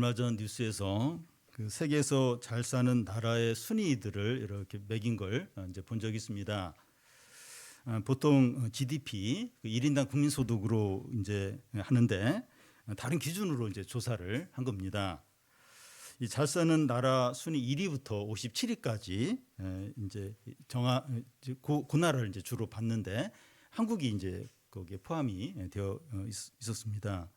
얼마 전 뉴스에서 그 세계에서 잘 사는 나라의 순위들을 이렇게 매긴 걸 이제 본 적이 있습니다. 보통 GDP, 1인당 국민소득으로 이제 하는데 다른 기준으로 이제 조사를 한 겁니다. 이 잘 사는 나라 순위 1위부터 57위까지 이제 그 나라를 이제 주로 봤는데 한국이 이제 거기에 포함이 되어 있었습니다.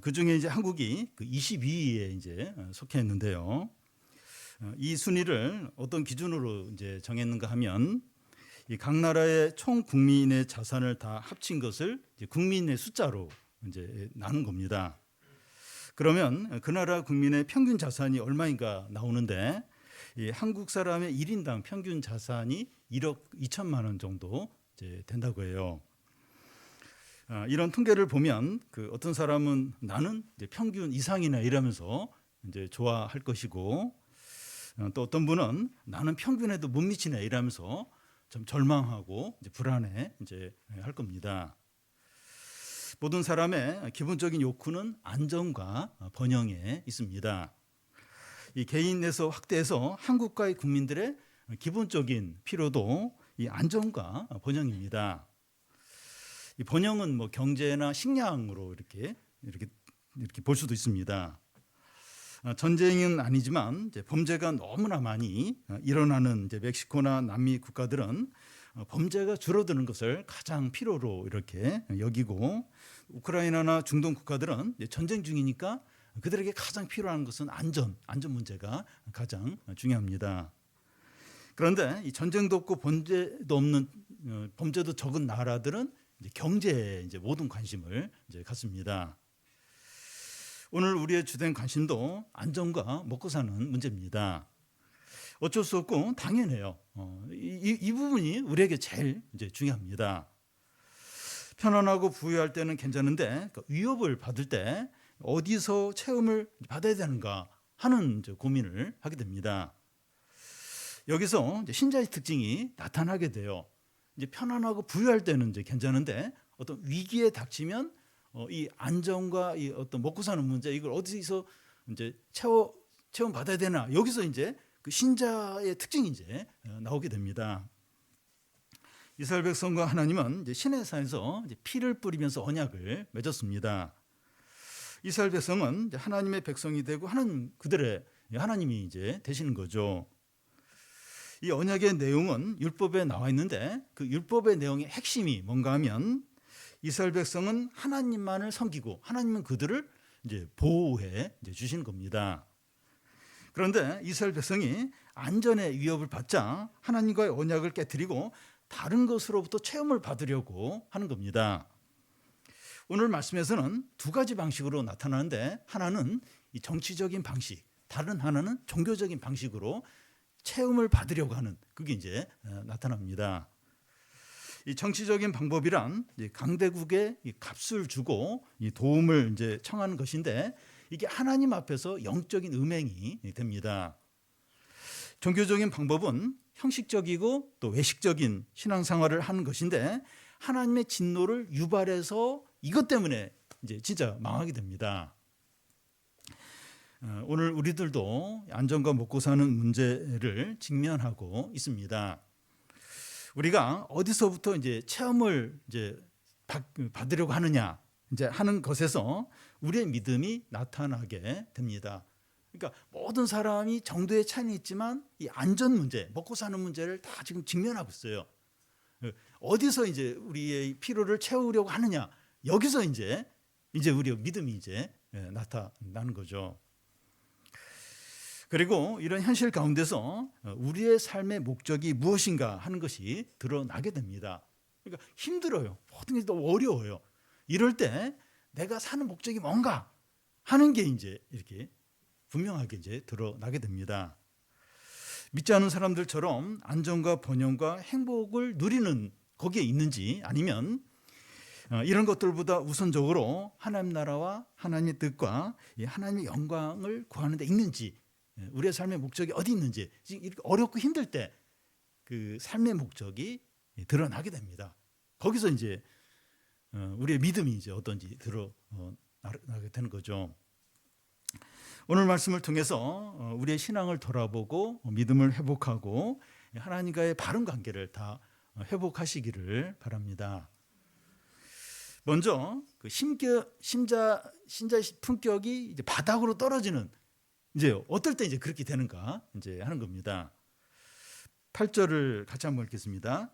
그 중에 이제 한국이 그 22위에 이제 속해 있는데요. 이 순위를 어떤 기준으로 이제 정했는가 하면 이 각 나라의 총 국민의 자산을 다 합친 것을 이제 국민의 숫자로 이제 나눈 겁니다. 그러면 그 나라 국민의 평균 자산이 얼마인가 나오는데 이 한국 사람의 1인당 평균 자산이 1억 2천만 원 정도 이제 된다고 해요. 이런 통계를 보면 그 어떤 사람은 나는 이제 평균 이상이나 이러면서 이제 좋아할 것이고 또 어떤 분은 나는 평균에도 못 미치네 이러면서 좀 절망하고 이제 불안해 이제 할 겁니다. 모든 사람의 기본적인 욕구는 안정과 번영에 있습니다. 이 개인에서 확대해서 한국과의 국민들의 기본적인 필요도 이 안정과 번영입니다. 이 번영은 뭐 경제나 식량으로 이렇게 볼 수도 있습니다. 전쟁은 아니지만 이제 범죄가 너무나 많이 일어나는 이제 멕시코나 남미 국가들은 범죄가 줄어드는 것을 가장 필요로 이렇게 여기고 우크라이나나 중동 국가들은 전쟁 중이니까 그들에게 가장 필요한 것은 안전 문제가 가장 중요합니다. 그런데 이 전쟁도 없고 범죄도 적은 나라들은 이제 경제에 이제 모든 관심을 이제 갖습니다. 오늘 우리의 주된 관심도 안전과 먹고 사는 문제입니다. 어쩔 수 없고 당연해요. 이 부분이 우리에게 제일 이제 중요합니다. 편안하고 부유할 때는 괜찮은데 위협을 받을 때 어디서 체험을 받아야 되는가 하는 이제 고민을 하게 됩니다. 여기서 이제 신자의 특징이 나타나게 돼요. 이제 편안하고 부유할 때는 이제 괜찮은데 어떤 위기에 닥치면 이 안정과 이 어떤 먹고 사는 문제 이걸 어디서 이제 체험 받아야 되나 여기서 이제 그 신자의 특징이 이제 나오게 됩니다. 이스라엘 백성과 하나님은 이제 시내산에서 이제 피를 뿌리면서 언약을 맺었습니다. 이스라엘 백성은 이제 하나님의 백성이 되고 그들의 하나님이 이제 되시는 거죠. 이 언약의 내용은 율법에 나와 있는데 그 율법의 내용의 핵심이 뭔가 하면 이스라엘 백성은 하나님만을 섬기고 하나님은 그들을 이제 보호해 이제 주시는 겁니다. 그런데 이스라엘 백성이 안전의 위협을 받자 하나님과의 언약을 깨뜨리고 다른 것으로부터 체험을 받으려고 하는 겁니다. 오늘 말씀에서는 두 가지 방식으로 나타나는데 하나는 이 정치적인 방식, 다른 하나는 종교적인 방식으로 체험을 받으려고 하는 그게 이제 나타납니다. 이 정치적인 방법이란 강대국에 값을 주고 이 도움을 이제 청하는 것인데 이게 하나님 앞에서 영적인 음행이 됩니다. 종교적인 방법은 형식적이고 또 외식적인 신앙생활을 하는 것인데 하나님의 진노를 유발해서 이것 때문에 이제 진짜 망하게 됩니다. 오늘 우리들도 안전과 먹고 사는 문제를 직면하고 있습니다. 우리가 어디서부터 이제 체험을 이제 받으려고 하느냐 이제 하는 것에서 우리의 믿음이 나타나게 됩니다. 그러니까 모든 사람이 정도의 차이는 있지만 이 안전 문제, 먹고 사는 문제를 다 지금 직면하고 있어요. 어디서 이제 우리의 필요를 채우려고 하느냐 여기서 이제 우리의 믿음이 이제 나타나는 거죠. 그리고 이런 현실 가운데서 우리의 삶의 목적이 무엇인가 하는 것이 드러나게 됩니다. 그러니까 힘들어요. 모든 게 너무 어려워요. 이럴 때 내가 사는 목적이 뭔가 하는 게 이제 이렇게 분명하게 이제 드러나게 됩니다. 믿지 않은 사람들처럼 안정과 번영과 행복을 누리는 거기에 있는지 아니면 이런 것들보다 우선적으로 하나님 나라와 하나님의 뜻과 하나님의 영광을 구하는 데 있는지 우리의 삶의 목적이 어디 있는지 이렇게 어렵고 힘들 때 그 삶의 목적이 드러나게 됩니다. 거기서 이제 우리의 믿음이 이제 어떤지 드러나게 되는 거죠. 오늘 말씀을 통해서 우리의 신앙을 돌아보고 믿음을 회복하고 하나님과의 바른 관계를 다 회복하시기를 바랍니다. 먼저 그 신자 품격이 이제 바닥으로 떨어지는, 이제 어떨 때 이제 그렇게 되는가 이제 하는 겁니다. 8절을 같이 한번 읽겠습니다.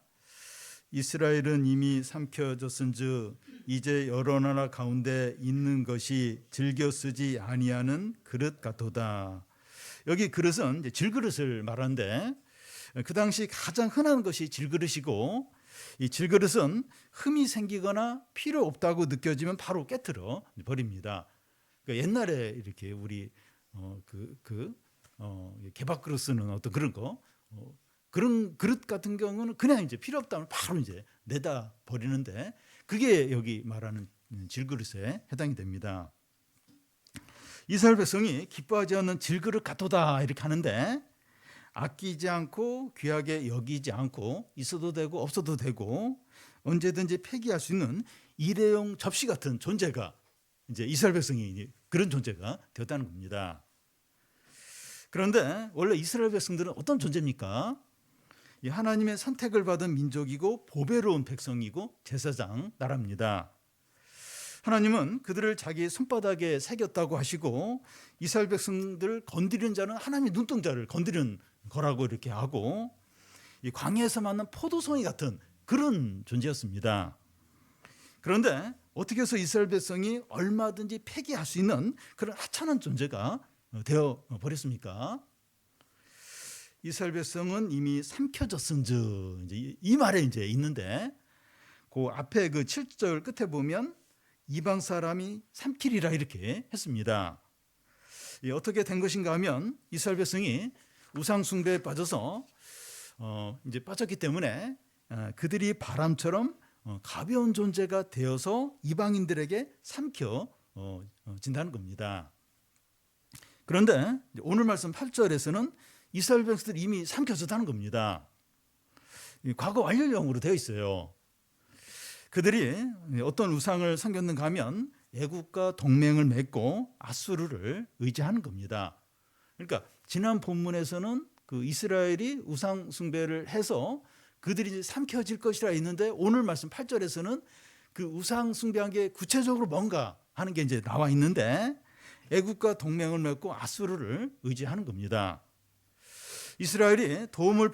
이스라엘은 이미 삼켜졌은즉 이제 여러 나라 가운데 있는 것이 즐겨 쓰지 아니하는 그릇 같도다. 여기 그릇은 이제 질그릇을 말하는데, 그 당시 가장 흔한 것이 질그릇이고, 이 질그릇은 흠이 생기거나 필요 없다고 느껴지면 바로 깨트려 버립니다. 그러니까 옛날에 이렇게 우리 개밥 그릇 쓰는 어떤 그런 거, 그런 그릇 같은 경우는 그냥 이제 필요 없다면 바로 이제 내다 버리는데, 그게 여기 말하는 질그릇에 해당이 됩니다. 이스라엘 백성이 기뻐하지 않는 질그릇 같도다 이렇게 하는데, 아끼지 않고 귀하게 여기지 않고 있어도 되고 없어도 되고 언제든지 폐기할 수 있는 일회용 접시 같은 존재가 이제 이스라엘 백성이 그런 존재가 되었다는 겁니다. 그런데 원래 이스라엘 백성들은 어떤 존재입니까? 하나님의 선택을 받은 민족이고 보배로운 백성이고 제사장 나라입니다. 하나님은 그들을 자기 손바닥에 새겼다고 하시고, 이스라엘 백성들을 건드리는 자는 하나님의 눈동자를 건드리는 거라고 이렇게 하고, 이 광야에서 만난 포도송이 같은 그런 존재였습니다. 그런데 어떻게 해서 이스라엘 백성이 얼마든지 폐기할 수 있는 그런 하찮은 존재가 되어 버렸습니까? 이스라엘 백성은 이미 삼켜졌은즉, 이제 이 말에 이제 있는데, 그 앞에 그 7절 끝에 보면 이방 사람이 삼키리라 이렇게 했습니다. 어떻게 된 것인가 하면 이스라엘 백성이 우상 숭배에 빠져서 이제 빠졌기 때문에 그들이 바람처럼 가벼운 존재가 되어서 이방인들에게 삼켜진다는 겁니다. 그런데 오늘 말씀 8절에서는 이스라엘 백성들이 이미 삼켜졌다는 겁니다. 과거 완료형으로 되어 있어요. 그들이 어떤 우상을 섬겼는가 하면 애국과 동맹을 맺고 아수르를 의지하는 겁니다. 그러니까 지난 본문에서는 그 이스라엘이 우상 숭배를 해서 그들이 삼켜질 것이라 했는데, 오늘 말씀 8절에서는 그 우상 숭배한 게 구체적으로 뭔가 하는 게 이제 나와 있는데, 애국과 동맹을 맺고 아수르를 의지하는 겁니다. 이스라엘이 도움을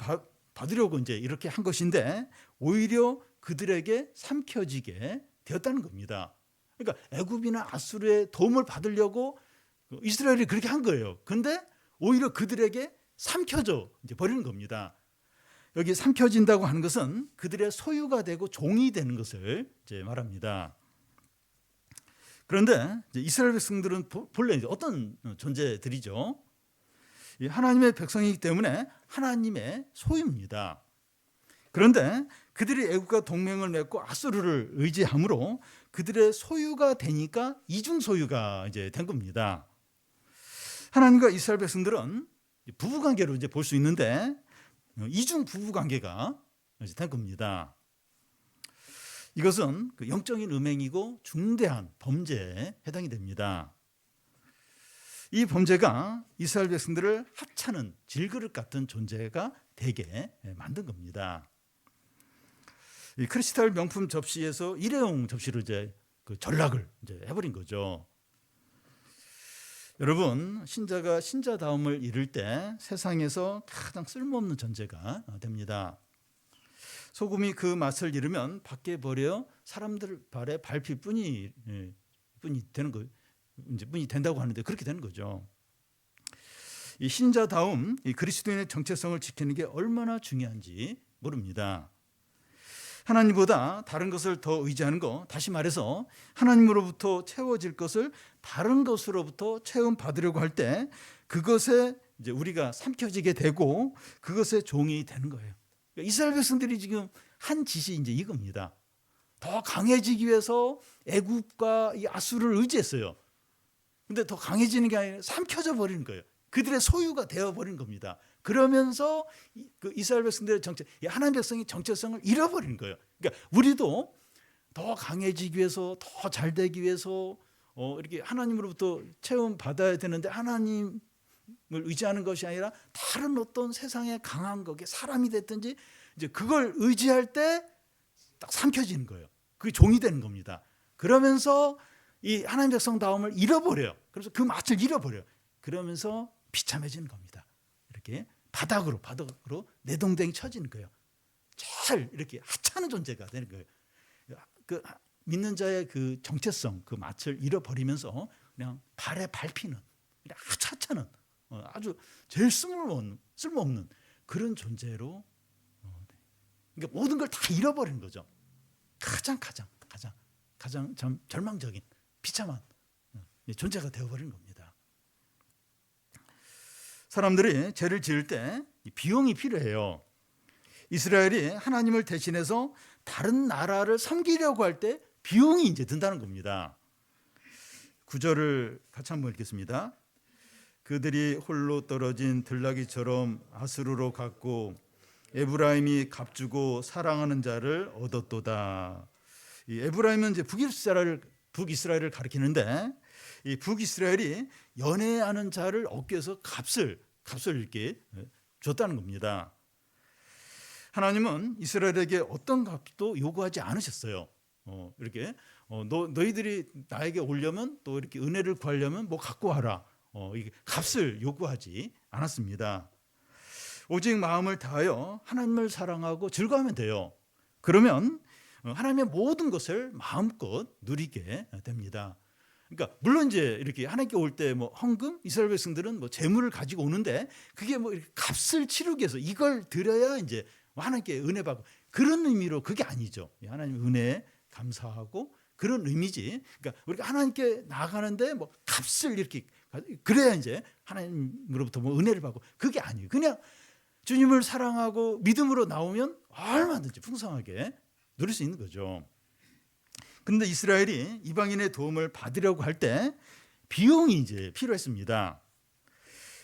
받으려고 이제 이렇게 한 것인데 오히려 그들에게 삼켜지게 되었다는 겁니다. 그러니까 애굽이나 아수르의 도움을 받으려고 이스라엘이 그렇게 한 거예요. 근데 오히려 그들에게 삼켜져 이제 버리는 겁니다. 여기 삼켜진다고 하는 것은 그들의 소유가 되고 종이 되는 것을 이제 말합니다. 그런데 이제 이스라엘 백성들은 본래 이제 어떤 존재들이죠? 하나님의 백성이기 때문에 하나님의 소유입니다. 그런데 그들이 애국과 동맹을 맺고 아수르를 의지함으로 그들의 소유가 되니까 이중 소유가 이제 된 겁니다. 하나님과 이스라엘 백성들은 부부 관계로 이제 볼 수 있는데 이중 부부 관계가 이제 된 겁니다. 이것은 그 영적인 음행이고 중대한 범죄에 해당이 됩니다. 이 범죄가 이스라엘 백성들을 하찮은 질그릇 같은 존재가 되게 만든 겁니다. 이 크리스탈 명품 접시에서 일회용 접시로 이제 그 전락을 이제 해버린 거죠. 여러분, 신자가 신자다움을 이룰 때 세상에서 가장 쓸모없는 존재가 됩니다. 소금이 그 맛을 잃으면 밖에 버려 사람들 발에 밟힐 뿐이 되는 거, 이제 뿐이 된다고 하는데 그렇게 되는 거죠. 이 신자다움, 이 그리스도인의 정체성을 지키는 게 얼마나 중요한지 모릅니다. 하나님보다 다른 것을 더 의지하는 거, 다시 말해서 하나님으로부터 채워질 것을 다른 것으로부터 체험받으려고 할 때 그것에 이제 우리가 삼켜지게 되고 그것의 종이 되는 거예요. 그러니까 이스라엘 백성들이 지금 한 짓이 이제 이겁니다. 더 강해지기 위해서 애굽과 이 아수르를 의지했어요. 근데 더 강해지는 게 아니라 삼켜져 버리는 거예요. 그들의 소유가 되어 버린 겁니다. 그러면서 그 이스라엘 백성들의 하나님 백성이 정체성을 잃어버린 거예요. 그러니까 우리도 더 강해지기 위해서, 더 잘 되기 위해서 이렇게 하나님으로부터 체험 받아야 되는데 하나님을 의지하는 것이 아니라 다른 어떤 세상에 강한 거게 사람이 됐든지 이제 그걸 의지할 때 딱 삼켜지는 거예요. 그게 종이 되는 겁니다. 그러면서 이 하나님 백성다움을 잃어버려요. 그래서 그 맛을 잃어버려요. 그러면서 비참해지는 겁니다. 이렇게 바닥으로 내동댕이 쳐지는 거예요. 제일 이렇게 하찮은 존재가 되는 거예요. 그 믿는 자의 그 정체성, 그 맛을 잃어버리면서 그냥 발에 밟히는 아주 하찮은 아주 제일 쓸모없는 그런 존재로 그러니까 모든 걸 다 잃어버리는 거죠. 가장 참 절망적인 비참한 존재가 되어버리는 겁니다. 사람들이 죄를 지을 때 비용이 필요해요. 이스라엘이 하나님을 대신해서 다른 나라를 섬기려고 할 때 비용이 이제 든다는 겁니다. 9절을 같이 한번 읽겠습니다. 그들이 홀로 떨어진 들나귀처럼 아수르로 갔고 에브라임이 값주고 사랑하는 자를 얻었도다. 이 에브라임은 이제 북이스라엘을 가리키는데 이 북이스라엘이 연애하는 자를 얻기 위해서 값을 이렇게 줬다는 겁니다. 하나님은 이스라엘에게 어떤 값도 요구하지 않으셨어요. 이렇게 너희들이 나에게 오려면 또 이렇게 은혜를 구하려면 뭐 갖고 와라. 이게 값을 요구하지 않았습니다. 오직 마음을 다하여 하나님을 사랑하고 즐거워하면 돼요. 그러면 하나님의 모든 것을 마음껏 누리게 됩니다. 그러니까 물론 이제 이렇게 하나님께 올 때 뭐 헌금 이스라엘 백성들은 뭐 재물을 가지고 오는데 그게 뭐 이렇게 값을 치르기 위해서 이걸 드려야 이제 하나님께 은혜 받고 그런 의미로 그게 아니죠. 하나님의 은혜에 감사하고 그런 의미지. 그러니까 우리가 하나님께 나아가는데 뭐 값을 이렇게 그래야 이제 하나님으로부터 뭐 은혜를 받고 그게 아니에요. 그냥 주님을 사랑하고 믿음으로 나오면 얼마든지 풍성하게 누릴 수 있는 거죠. 그런데 이스라엘이 이방인의 도움을 받으려고 할 때 비용이 이제 필요했습니다.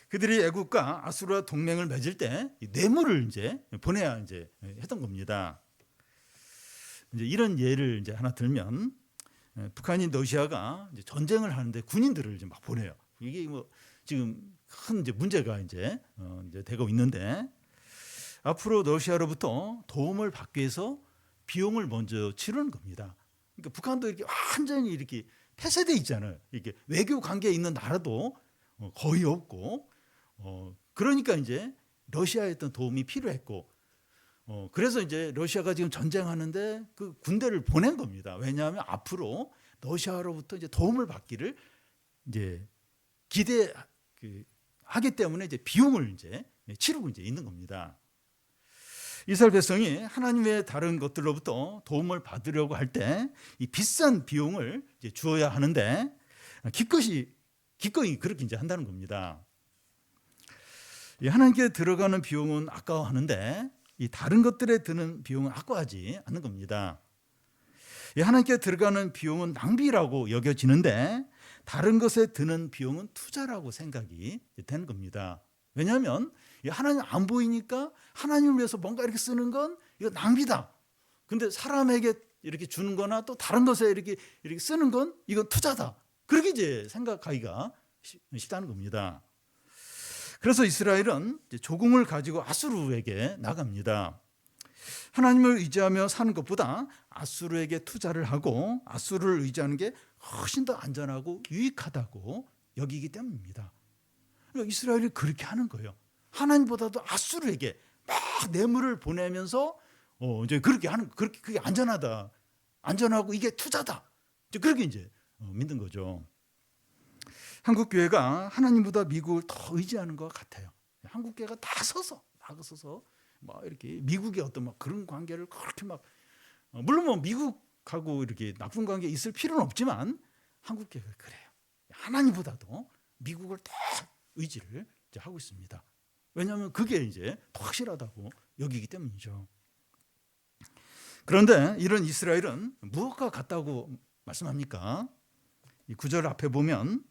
그들이 애국과 아수르와 동맹을 맺을 때 뇌물을 이제 보내야 이제 했던 겁니다. 이제 이런 예를 이제 하나 들면 북한인 러시아가 이제 전쟁을 하는데 군인들을 이제 막 보내요. 이게 뭐 지금 큰 이제 문제가 이제 되고 있는데 앞으로 러시아로부터 도움을 받기 위해서 비용을 먼저 치르는 겁니다. 그러니까 북한도 이렇게 완전히 이렇게 폐쇄돼 있잖아요. 이게 외교 관계에 있는 나라도 거의 없고, 그러니까 이제 러시아에 어떤 도움이 필요했고, 그래서 이제 러시아가 지금 전쟁하는데 그 군대를 보낸 겁니다. 왜냐하면 앞으로 러시아로부터 이제 도움을 받기를 이제 기대하기 때문에 이제 비용을 이제 치르고 이제 있는 겁니다. 이스라엘 백성이 하나님 외의 다른 것들로부터 도움을 받으려고 할 때 이 비싼 비용을 이제 주어야 하는데 기꺼이 그렇게 이제 한다는 겁니다. 하나님께 들어가는 비용은 아까워하는데 이 다른 것들에 드는 비용은 아까워하지 않는 겁니다. 하나님께 들어가는 비용은 낭비라고 여겨지는데 다른 것에 드는 비용은 투자라고 생각이 되는 겁니다. 왜냐하면 하나님 안 보이니까 하나님을 위해서 뭔가 이렇게 쓰는 건 이거 낭비다. 근데 사람에게 이렇게 주는 거나 또 다른 것에 이렇게 쓰는 건 이건 투자다. 그렇게 이제 생각하기가 쉽다는 겁니다. 그래서 이스라엘은 조공을 가지고 아수르에게 나갑니다. 하나님을 의지하며 사는 것보다 아수르에게 투자를 하고 아수르를 의지하는 게 훨씬 더 안전하고 유익하다고 여기기 때문입니다. 그러니까 이스라엘이 그렇게 하는 거예요. 하나님보다도 아수르에게 막 뇌물을 보내면서 이제 그렇게 하는 그게 안전하고 이게 투자다. 이제 그렇게 이제 믿는 거죠. 한국 교회가 하나님보다 미국을 더 의지하는 것 같아요. 한국 교회가 나서서 막 이렇게 미국의 어떤 막 그런 관계를 그렇게 막 물론 뭐 미국하고 이렇게 나쁜 관계 있을 필요는 없지만 한국 교회가 그래요. 하나님보다도 미국을 더 의지를 이제 하고 있습니다. 왜냐하면 그게 이제 더 확실하다고 여기기 때문이죠. 그런데 이런 이스라엘은 무엇과 같다고 말씀합니까? 이 9절 앞에 보면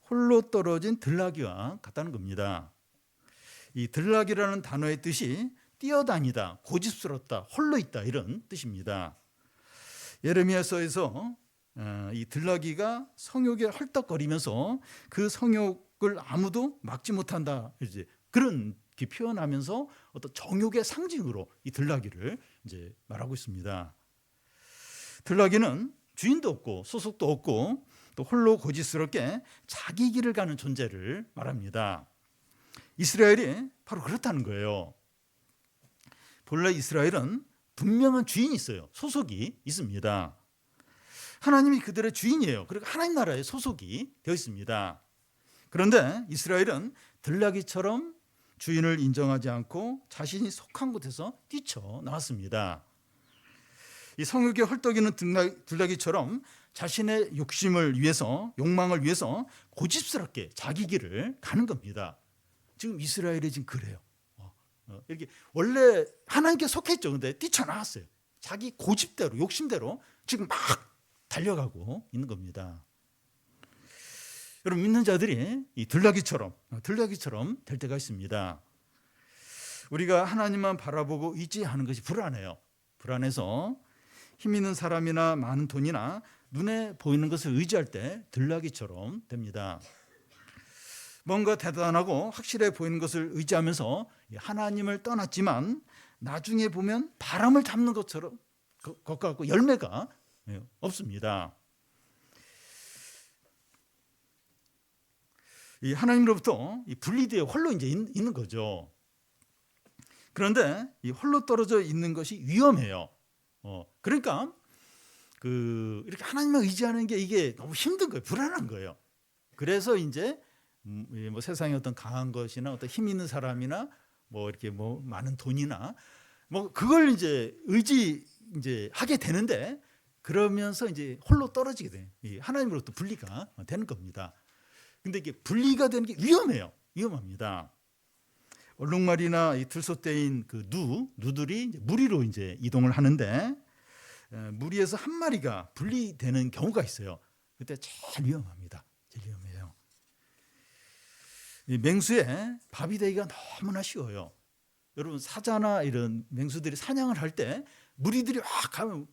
홀로 떨어진 들나귀와 같다는 겁니다. 이 들나귀라는 단어의 뜻이 뛰어다니다, 고집스럽다, 홀로 있다 이런 뜻입니다. 예레미야서에서 이 들나귀가 성욕에 헐떡거리면서 그 성욕을 아무도 막지 못한다, 이제 그런 표현하면서 어떤 정욕의 상징으로 이 들나귀를 이제 말하고 있습니다. 들나귀는 주인도 없고 소속도 없고 또 홀로 고집스럽게 자기 길을 가는 존재를 말합니다. 이스라엘이 바로 그렇다는 거예요. 본래 이스라엘은 분명한 주인이 있어요. 소속이 있습니다. 하나님이 그들의 주인이에요. 그리고 하나님 나라의 소속이 되어 있습니다. 그런데 이스라엘은 들나귀처럼 주인을 인정하지 않고 자신이 속한 곳에서 뛰쳐나왔습니다. 이 성욕에 헐떡이는 들나귀처럼 자신의 욕심을 위해서, 욕망을 위해서 고집스럽게 자기 길을 가는 겁니다. 지금 이스라엘이 지금 그래요. 이렇게 원래 하나님께 속했죠. 근데 뛰쳐나왔어요. 자기 고집대로, 욕심대로 지금 막 달려가고 있는 겁니다. 여러분, 믿는 자들이 이 들나귀처럼 될 때가 있습니다. 우리가 하나님만 바라보고 의지하는 것이 불안해요. 불안해서 힘 있는 사람이나 많은 돈이나 눈에 보이는 것을 의지할 때 들나귀처럼 됩니다. 뭔가 대단하고 확실해 보이는 것을 의지하면서 하나님을 떠났지만 나중에 보면 바람을 잡는 것처럼 것 같고 열매가 없습니다. 이 하나님으로부터 분리되어 홀로 이제 있는 거죠. 그런데 이 홀로 떨어져 있는 것이 위험해요. 그러니까 이렇게 하나님만 의지하는 게 이게 너무 힘든 거예요. 불안한 거예요. 그래서 이제 뭐 세상에 어떤 강한 것이나 어떤 힘 있는 사람이나 뭐 이렇게 뭐 많은 돈이나 뭐 그걸 이제 이제 하게 되는데, 그러면서 이제 홀로 떨어지게 돼요. 하나님으로부터 분리가 되는 겁니다. 근데 이게 분리가 되는 게 위험합니다. 얼룩말이나 이 들소떼인 그 누들이 이제 무리로 이제 이동을 하는데, 무리에서 한 마리가 분리되는 경우가 있어요. 그때 제일 위험합니다. 제일 위험해요. 이 맹수에 밥이 되기가 너무나 쉬워요. 여러분, 사자나 이런 맹수들이 사냥을 할 때 무리들이 막 가면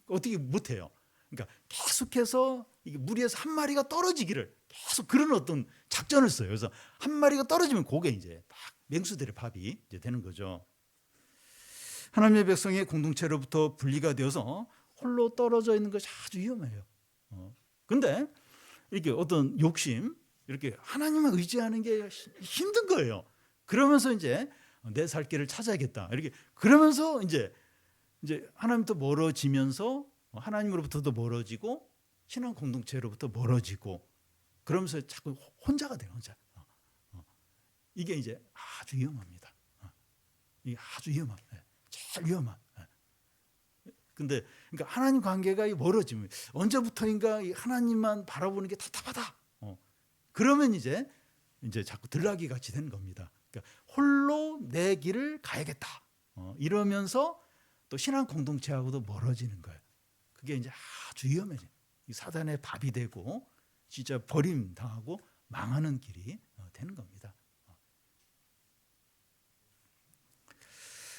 어떻게 못해요. 그러니까 계속해서 이게 무리에서 한 마리가 떨어지기를 계속 그런 어떤 작전을 써요. 그래서 한 마리가 떨어지면 그게 이제 딱 맹수들의 밥이 이제 되는 거죠. 하나님의 백성의 공동체로부터 분리가 되어서 홀로 떨어져 있는 것이 아주 위험해요. 근데 이렇게 어떤 욕심, 이렇게 하나님을 의지하는 게 힘든 거예요. 그러면서 이제 내 살 길을 찾아야겠다. 이렇게 그러면서 이제 하나님부터 멀어지면서 하나님으로부터도 멀어지고 신앙 공동체로부터 멀어지고, 그러면서 자꾸 혼자가 돼요. 혼자. 이게 이제 아주 위험합니다. 이게 아주 제일 위험한. 근데 그러니까 하나님 관계가 멀어지면, 언제부터인가 하나님만 바라보는 게 답답하다. 그러면 이제 자꾸 들나귀 같이 되는 겁니다. 그러니까 홀로 내 길을 가야겠다. 이러면서 또 신앙 공동체하고도 멀어지는 거예요. 그게 이제 아주 위험해져요. 사단의 밥이 되고 진짜 버림 당하고 망하는 길이 되는 겁니다.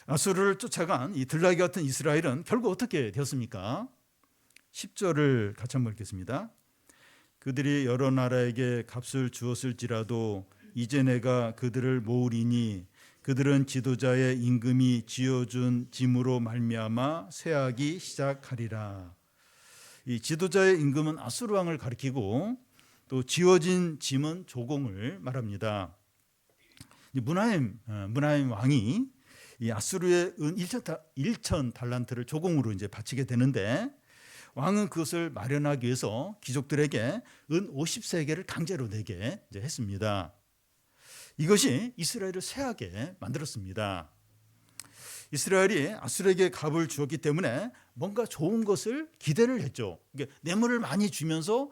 아수르를 쫓아간 이 들나귀 같은 이스라엘은 결국 어떻게 되었습니까? 10절을 같이 한번 읽겠습니다. 그들이 여러 나라에게 값을 주었을지라도 이제 내가 그들을 모으리니 그들은 지도자의 임금이 지어준 짐으로 말미암아 쇠하기 시작하리라. 이 지도자의 임금은 아수르 왕을 가리키고 또 지어진 짐은 조공을 말합니다. 문하임 왕이 이 아수르의 은 1천 달란트를 조공으로 이제 바치게 되는데, 왕은 그것을 마련하기 위해서 귀족들에게 은 50세겔을 강제로 내게 이제 했습니다. 이것이 이스라엘을 쇠하게 만들었습니다. 이스라엘이 아수르에게 값을 주었기 때문에 뭔가 좋은 것을 기대를 했죠. 그러니까 뇌물을 많이 주면서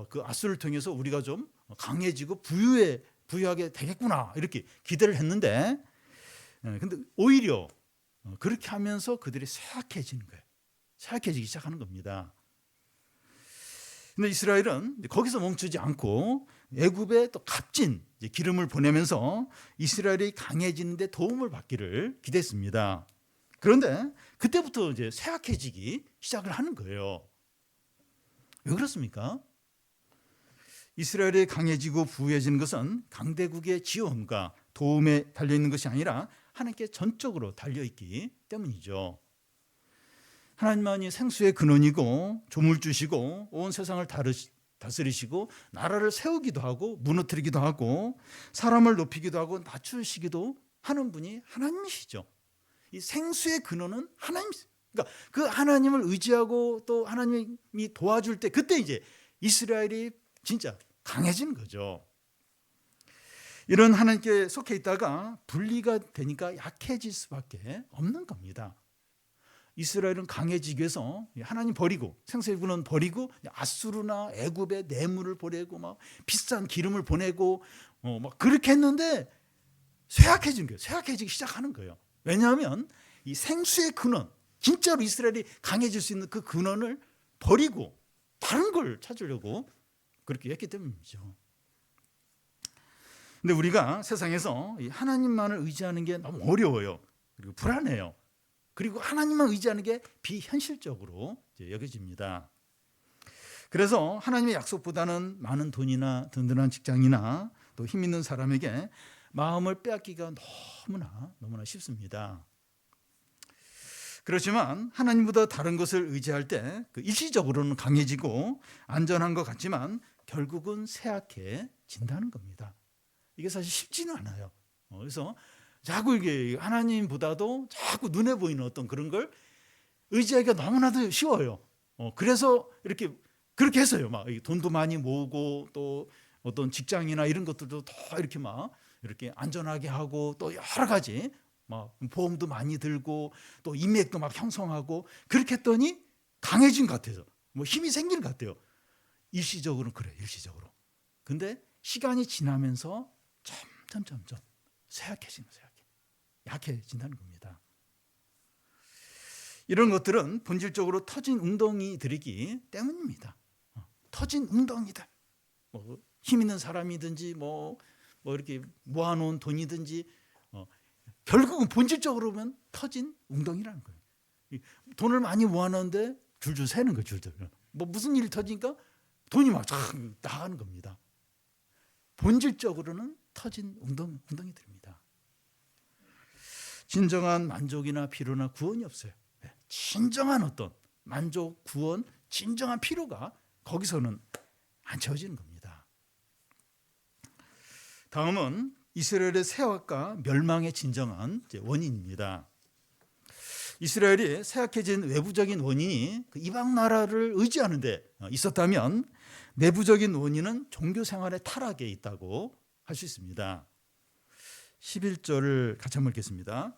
그 아수르를 통해서 우리가 좀 강해지고 부유하게 되겠구나, 이렇게 기대를 했는데, 근데 오히려 그렇게 하면서 그들이 쇠약해지는 거예요. 쇠약해지기 시작하는 겁니다. 근데 이스라엘은 거기서 멈추지 않고 애굽에 또 값진 기름을 보내면서 이스라엘이 강해지는 데 도움을 받기를 기대했습니다. 그런데 그때부터 이제 쇠약해지기 시작을 하는 거예요. 왜 그렇습니까? 이스라엘이 강해지고 부유해지는 것은 강대국의 지원과 도움에 달려있는 것이 아니라 하나님께 전적으로 달려있기 때문이죠. 하나님만이 생수의 근원이고 조물 주시고 온 세상을 다스리시고 나라를 세우기도 하고 무너뜨리기도 하고 사람을 높이기도 하고 낮추시기도 하는 분이 하나님이시죠. 이 생수의 근원은 하나님이세요. 그러니까 그 하나님을 의지하고 또 하나님이 도와줄 때 그때 이제 이스라엘이 진짜 강해지는 거죠. 이런 하나님께 속해 있다가 분리가 되니까 약해질 수밖에 없는 겁니다. 이스라엘은 강해지기 위해서 하나님 버리고 생수의 근원 버리고 아수르나 애굽의 뇌물을 보내고 막 비싼 기름을 보내고 막 그렇게 했는데 쇠약해진 거예요. 쇠약해지기 시작하는 거예요. 왜냐하면 이 생수의 근원, 진짜로 이스라엘이 강해질 수 있는 그 근원을 버리고 다른 걸 찾으려고 그렇게 했기 때문이죠. 근데 우리가 세상에서 하나님만을 의지하는 게 너무 어려워요. 그리고 불안해요. 그리고 하나님만 의지하는 게 비현실적으로 여겨집니다. 그래서 하나님의 약속보다는 많은 돈이나 든든한 직장이나 또 힘 있는 사람에게 마음을 빼앗기가 너무나 쉽습니다. 그렇지만 하나님보다 다른 것을 의지할 때 일시적으로는 강해지고 안전한 것 같지만 결국은 쇠약해진다는 겁니다. 이게 사실 쉽지는 않아요. 그래서 자꾸 이게 하나님보다도 자꾸 눈에 보이는 어떤 그런 걸 의지하기가 너무나도 쉬워요. 그래서 그렇게 했어요. 막 돈도 많이 모으고 또 어떤 직장이나 이런 것들도 더 이렇게 안전하게 하고 또 여러 가지 막 보험도 많이 들고 또 인맥도 막 형성하고 그렇게 했더니 강해진 것 같아서 힘이 생기는 것 같아요. 일시적으로는 그래요. 일시적으로. 근데 시간이 지나면서 점점 쇠약해지는 거예요. 약해진다는 겁니다. 이런 것들은 본질적으로 터진 웅덩이들이기 때문입니다. 터진 웅덩이들. 힘 있는 사람이든지 이렇게 모아놓은 돈이든지 결국은 본질적으로 보면 터진 웅덩이라는 거예요. 돈을 많이 모아놓는데 줄줄 새는 거예요. 줄줄. 무슨 일이 터지니까 돈이 막 나가는 겁니다. 본질적으로는 터진 웅덩이들입니다. 진정한 만족이나 피로나 구원이 없어요. 진정한 어떤 만족, 구원, 진정한 피로가 거기서는 안 채워지는 겁니다. 다음은 이스라엘의 쇠약과 멸망의 진정한 원인입니다. 이스라엘이 쇠약해진 외부적인 원인이 이방 나라를 의지하는 데 있었다면 내부적인 원인은 종교 생활의 타락에 있다고 할 수 있습니다. 11절을 같이 한번 읽겠습니다.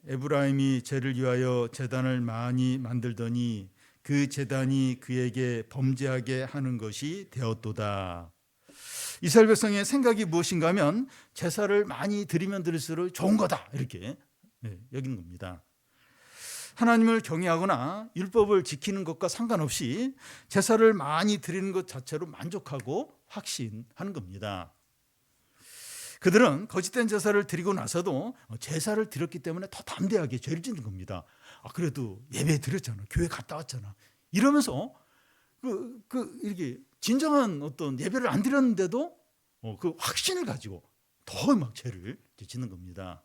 에브라임이 죄를 위하여 제단을 많이 만들더니 그 제단이 그에게 범죄하게 하는 것이 되었도다. 이스라엘 백성의 생각이 무엇인가 하면 제사를 많이 드리면 드릴수록 좋은 거다 이렇게 여기는 겁니다. 하나님을 경외하거나 율법을 지키는 것과 상관없이 제사를 많이 드리는 것 자체로 만족하고 확신하는 겁니다. 그들은 거짓된 제사를 드리고 나서도 제사를 드렸기 때문에 더 담대하게 죄를 짓는 겁니다. 그래도 예배 드렸잖아. 교회 갔다 왔잖아. 이러면서 이렇게 진정한 어떤 예배를 안 드렸는데도 그 확신을 가지고 더 막 죄를 짓는 겁니다.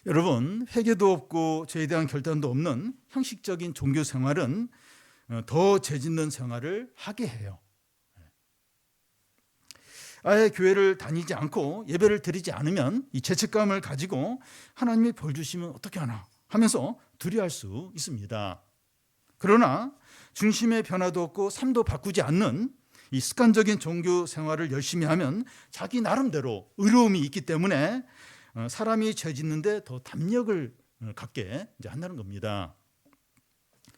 여러분, 회개도 없고 죄에 대한 결단도 없는 형식적인 종교 생활은 더 죄 짓는 생활을 하게 해요. 아예 교회를 다니지 않고 예배를 드리지 않으면 이 죄책감을 가지고 하나님이 벌 주시면 어떻게 하나 하면서 두려워할 수 있습니다. 그러나 중심의 변화도 없고 삶도 바꾸지 않는 이 습관적인 종교 생활을 열심히 하면 자기 나름대로 의로움이 있기 때문에 사람이 죄 짓는데 더 담력을 갖게 한다는 겁니다.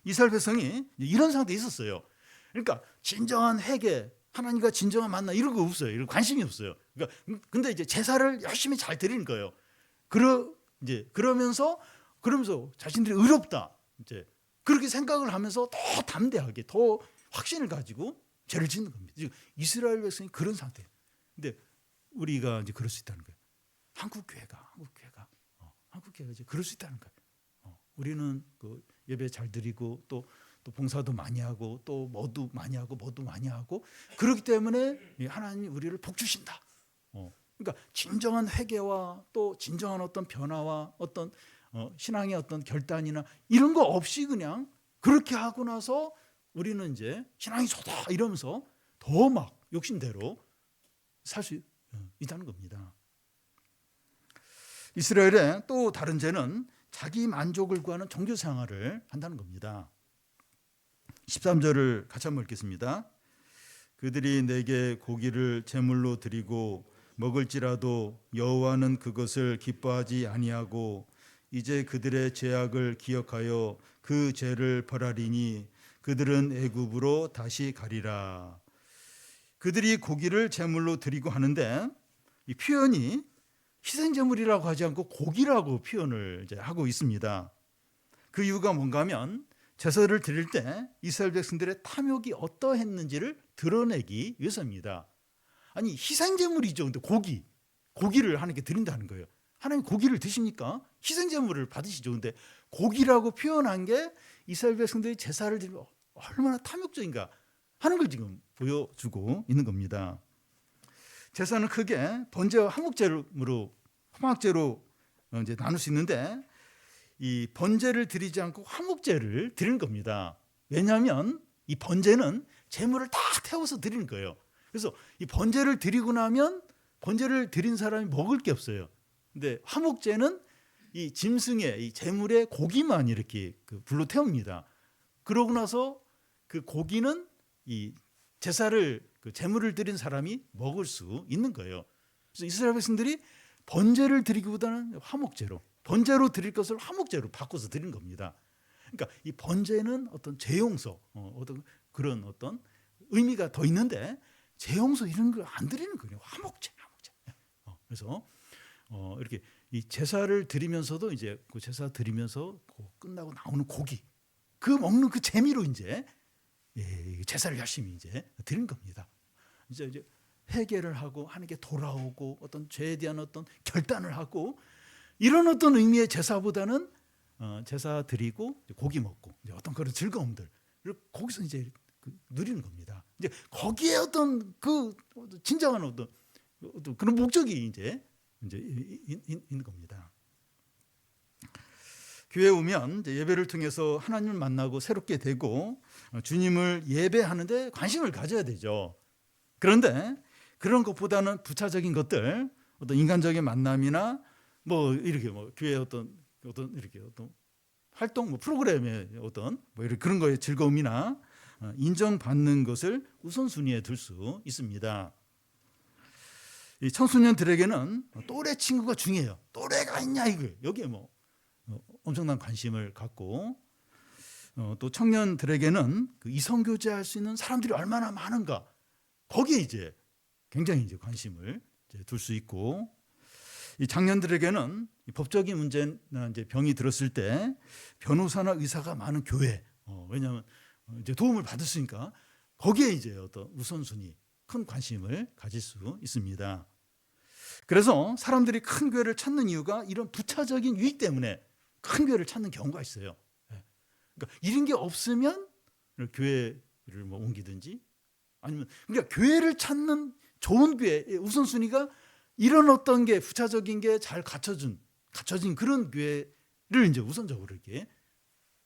이스라엘 백성이 이런 상태에 있었어요. 그러니까 진정한 회개, 하나님과 진정한 만나 이런 거 없어요. 이런 관심이 없어요. 그러니까 근데 이제 제사를 열심히 잘 드리는 거예요. 그러면서 자신들이 의롭다. 이제 그렇게 생각을 하면서 더 담대하게 더 확신을 가지고 죄를 짓는 겁니다. 이스라엘 백성이 그런 상태예요. 근데 우리가 이제 그럴 수 있다는 거예요. 한국 교회가 이제 그럴 수 있다는 거예요. 우리는 그 예배 잘 드리고 또 또 봉사도 많이 하고 또 뭐도 많이 하고 그렇기 때문에 하나님이 우리를 복 주신다. 그러니까 진정한 회개와 또 진정한 어떤 변화와 어떤 신앙의 어떤 결단이나 이런 거 없이 그냥 그렇게 하고 나서 우리는 이제 신앙이 좋다 이러면서 더 막 욕심대로 살 수 있다는 겁니다. 이스라엘의 또 다른 죄는 자기 만족을 구하는 종교 생활을 한다는 겁니다. 13절을 같이 한번 읽겠습니다. 그들이 내게 고기를 제물로 드리고 먹을지라도 여호와는 그것을 기뻐하지 아니하고 이제 그들의 죄악을 기억하여 그 죄를 벌하리니 그들은 애굽으로 다시 가리라. 그들이 고기를 제물로 드리고 하는데 이 표현이 희생제물이라고 하지 않고 고기라고 표현을 이제 하고 있습니다. 그 이유가 뭔가 하면 제사를 드릴 때 이스라엘 백성들의 탐욕이 어떠했는지를 드러내기 위해서입니다. 아니 희생제물이죠. 근데 고기를 하나님께 드린다는 거예요. 하나님 고기를 드십니까? 희생제물을 받으시죠. 근데 고기라고 표현한 게 이스라엘 백성들이 제사를 드리면 얼마나 탐욕적인가 하는 걸 지금 보여주고 있는 겁니다. 제사는 크게 번제와 화목제로 이제 나눌 수 있는데 이 번제를 드리지 않고 화목제를 드리는 겁니다. 왜냐하면 이 번제는 제물을 다 태워서 드리는 거예요. 그래서 이 번제를 드리고 나면 번제를 드린 사람이 먹을 게 없어요. 근데 화목제는 이 짐승의 이 제물의 고기만 이렇게 불로 태웁니다. 그러고 나서 그 고기는 이 제사를 제물을 드린 사람이 먹을 수 있는 거예요. 그래서 이스라엘 백성들이 번제를 드리기보다는 화목제로 번제로 드릴 것을 화목제로 바꿔서 드린 겁니다. 그러니까 이 번제는 어떤 죄용서, 어떤 그런 어떤 의미가 더 있는데 죄용서 이런 걸 안 드리는 거예요. 화목제. 그래서 이렇게 이 제사를 드리면서도 이제 그 제사 드리면서 끝나고 나오는 고기, 그 먹는 그 재미로 이제 제사를 열심히 이제 드린 겁니다. 이제 회개를 하고 하나님께 돌아오고 어떤 죄에 대한 어떤 결단을 하고 이런 어떤 의미의 제사보다는 제사 드리고 고기 먹고 이제 어떤 그런 즐거움들을 거기서 이제 누리는 겁니다. 이제 거기에 어떤 그 진정한 어떤 그런 목적이 이제 있는 겁니다. 교회 오면 이제 예배를 통해서 하나님을 만나고 새롭게 되고 주님을 예배하는데 관심을 가져야 되죠. 그런데 그런 것보다는 부차적인 것들, 어떤 인간적인 만남이나 뭐 이렇게 뭐 교회 어떤 이렇게 어떤 활동, 뭐 프로그램의 어떤 뭐 이런 그런 거에 즐거움이나 인정받는 것을 우선순위에 둘 수 있습니다. 이 청소년들에게는 또래 친구가 중요해요. 또래가 있냐 이거 여기에 뭐 엄청난 관심을 갖고 또 청년들에게는 그 이성교제할 수 있는 사람들이 얼마나 많은가 거기에 이제 굉장히 이제 관심을 둘 수 있고 이 장년들에게는 법적인 문제나 이제 병이 들었을 때 변호사나 의사가 많은 교회 왜냐하면 이제 도움을 받을 수 있으니까 거기에 이제 어떤 우선순위 큰 관심을 가질 수 있습니다. 그래서 사람들이 큰 교회를 찾는 이유가 이런 부차적인 유익 때문에 큰 교회를 찾는 경우가 있어요. 그러니까 이런 게 없으면 교회를 뭐 옮기든지 아니면 그러니까 교회를 찾는 좋은 교회의 우선순위가 이런 어떤 게 부차적인 게 잘 갖춰진 그런 교회를 이제 우선적으로 이렇게